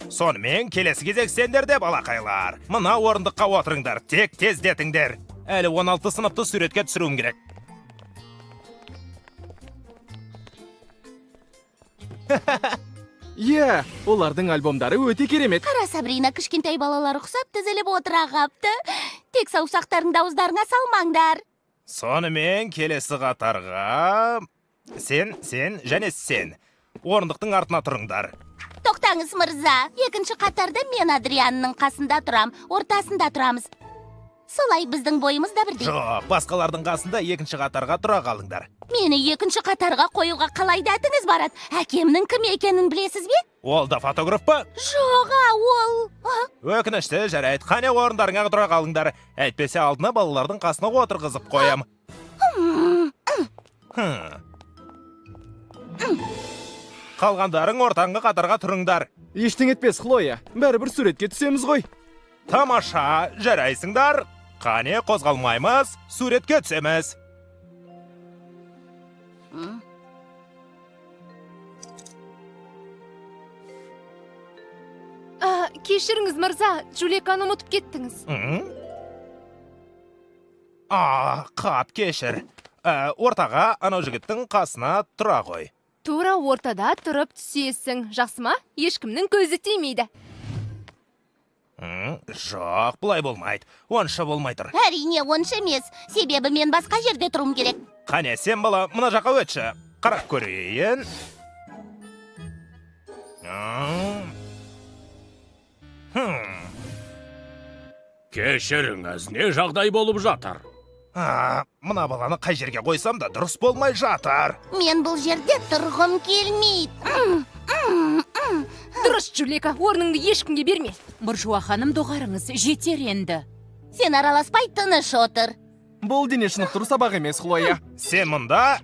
Сонымен келесі кезек сендер де балақайлар. Мына орындыққа отырыңдар, тек тездетіңдер. Әлі 16 сыныпты суретке түсіруім керек. Олардың альбомдары өте керемет. Қара Сабрина, кішкентай балалар ұқсап тізіліп отыра қапты. Тек саусақтарыңды ауыздарыңа салмаңдар. Сонымен келесі қатарға... Сен және сен. Орындықтың артына тұрыңдар. Тоқтаңыз, мырза. Екінші қатарда мен Адрианның қасында тұрам, ортасында тұрамыз. Солай біздің бойымыз да бірдей. Жоқ, басқалардың қасында екінші қатарға тұра қалыңдар. Мені екінші қатарға қоюға қалай дәтіңіз барады? Әкемнің кім екенін білесіз бе? Ол да фотограф па? Жоға, ол... Өкінішті, жарайды, қане орындарыңа тұра қалыңдар. Әйтпесе алдына балалардың қасына отырғызып қоям. Қалғандарың ортаңғы қатарға тұрыңдар. Ештеңе етпес, Хлоя. Бәрібір суретке түсеміз ғой. Тамаша, жарайсыңдар. Қане қозғалмаймыз, суретке түсеміз. Кешіріңіз, мырза, Джуликаны ұмытып кеттіңіз. Қап кешір. Ортаға анау жігіттің қасына тұра ғой. Тура ортада тұрып түсесің. Жақсы ма? Ешкімнің көзі тимейді. Жоқ, бұлай болмайды. Онша болмай тұр. Әрине, онша емес. Себебі мен басқа жерде тұруым керек. Қане, сен бала, мына жаққа өтші. Қарап көрейін. Кешіріңіз, не жағдай болып жатыр? Мына баланы қай жерге қойсам да дұрыс болмай жатыр. Мен бұл жерде тұрғым келмейді. Дұрыс, Джулика, орныңды ешкімге берме. Буржуа ханым, доғарыңыз, жетер енді. Сен араласпай тыныш отыр. Бұл дене шынықтыру сабақ емес, Хлоя. Сен мұнда,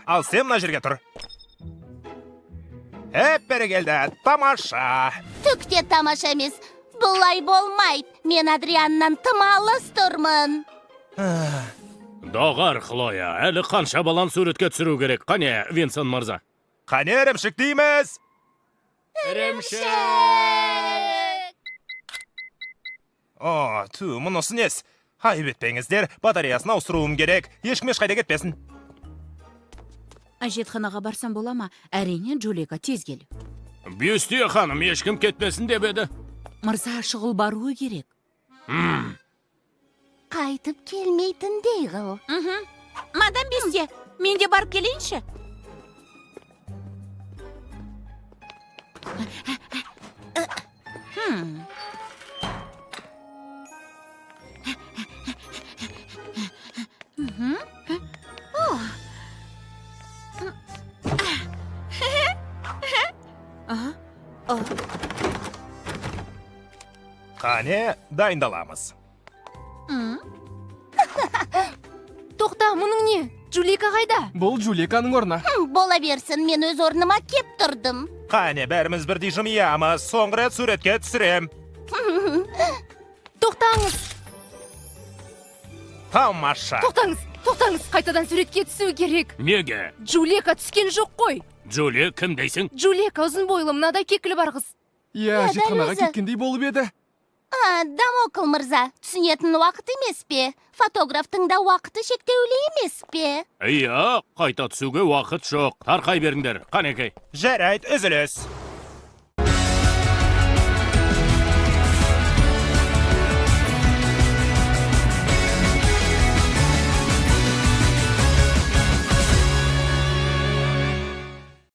ал сен мына жерге тұр. Бәрекелді, тамаша. Түкте тамаша емес. Бұлай болмайды. Мен Адрианнан тым алыс тұрмын. Доғар, Хлоя, әлі қанша балан суретке түсіру керек. Қане, Винсон мырза. Қане, ірімшік дейміз. Ірімшік! Мұнысы нес? Айып етпеңіздер, батареясын ауыстыруым керек. Ешкім ешқайда кетпесін. Әжетханаға барсам бола ма? Әрине, Джулика, тез кел. Бюстия ханым, ешкім кетпесін деп еді. Мырза, шұғыл баруы керек. Қайтып келмейтін дейғыл. Мадам Бюстия, мен де барып келейінші? Қане, дайындаламыз. Тоқта, мұның не? Джулика қайда? Бұл Джуликаның орны. Бола берсін, мен өз орныма кеп тұрдым. Қане, бәріміз бірдей жымиямыз. Соңғы рет суретке түсірем. Тоқтаңыз, Тамаша. тоқтаңыз, қайтадан суретке түсу керек. Неге? Джулика түскен жоқ қой. Джули, кім дейсің? Джулика ұзын бойлы, мынадай кекілі бар қыз. Әжетханаға өзі. кеткендей болып еді. Дамокл мырза, түсінетін уақыт емес пе? Фотографтың да уақыты шектеулі емес пе? Қайта түсуге уақыт жоқ. Тарқай беріңдер, қанекей. Жарайды, үзіліс.